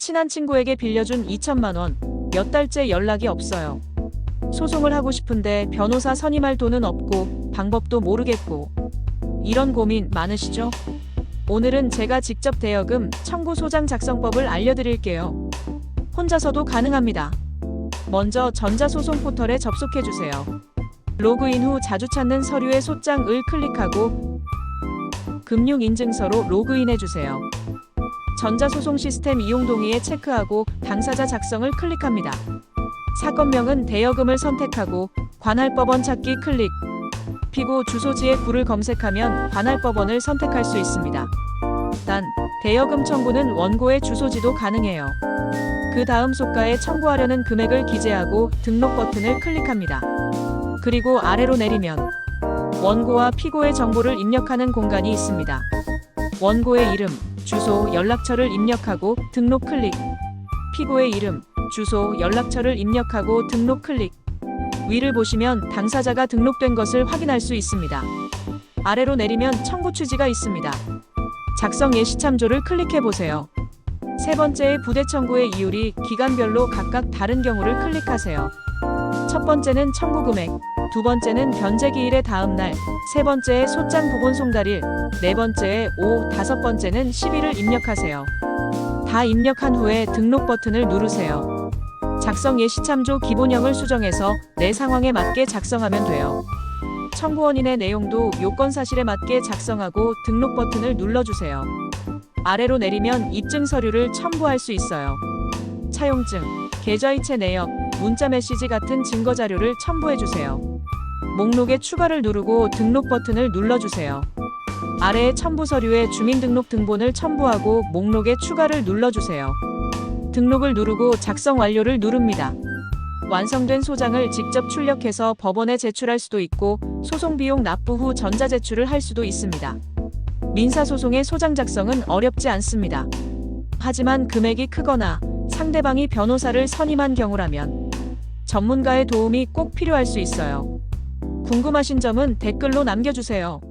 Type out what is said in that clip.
친한 친구에게 빌려준 2천만 원. 몇 달째 연락이 없어요. 소송을 하고 싶은데 변호사 선임할 돈은 없고 방법도 모르겠고. 이런 고민 많으시죠? 오늘은 제가 직접 대여금 청구 소장 작성법을 알려드릴게요. 혼자서도 가능합니다. 먼저 전자소송 포털에 접속해주세요. 로그인 후 자주 찾는 서류의 소장을 클릭하고 금융인증서로 로그인해주세요. 전자소송 시스템 이용 동의에 체크하고 당사자 작성을 클릭합니다. 사건명은 대여금을 선택하고 관할법원 찾기 클릭. 피고 주소지에 구를 검색하면 관할법원을 선택할 수 있습니다. 단, 대여금 청구는 원고의 주소지도 가능해요. 그 다음 속가에 청구하려는 금액을 기재하고 등록 버튼을 클릭합니다. 그리고 아래로 내리면 원고와 피고의 정보를 입력하는 공간이 있습니다. 원고의 이름, 주소, 연락처를 입력하고 등록 클릭. 피고의 이름, 주소, 연락처를 입력하고 등록 클릭. 위를 보시면 당사자가 등록된 것을 확인할 수 있습니다. 아래로 내리면 청구 취지가 있습니다. 작성 예시 참조를 클릭해보세요. 세 번째의 부대 청구의 이율이 기간별로 각각 다른 경우를 클릭하세요. 첫 번째는 청구 금액, 두 번째는 변제기일의 다음 날, 세 번째의 소장 부본 송달일, 네 번째의 5, 다섯 번째는 10일을 입력하세요. 다 입력한 후에 등록 버튼을 누르세요. 작성 예시 참조 기본형을 수정해서 내 상황에 맞게 작성하면 돼요. 청구원인의 내용도 요건 사실에 맞게 작성하고 등록 버튼을 눌러주세요. 아래로 내리면 입증 서류를 첨부할 수 있어요. 차용증, 계좌이체 내역, 문자 메시지 같은 증거 자료를 첨부해주세요. 목록에 추가를 누르고 등록 버튼을 눌러주세요. 아래의 첨부 서류에 주민등록 등본을 첨부하고 목록에 추가를 눌러주세요. 등록을 누르고 작성 완료를 누릅니다. 완성된 소장을 직접 출력해서 법원에 제출할 수도 있고 소송 비용 납부 후 전자제출을 할 수도 있습니다. 민사소송의 소장 작성은 어렵지 않습니다. 하지만 금액이 크거나 상대방이 변호사를 선임한 경우라면 전문가의 도움이 꼭 필요할 수 있어요. 궁금하신 점은 댓글로 남겨주세요.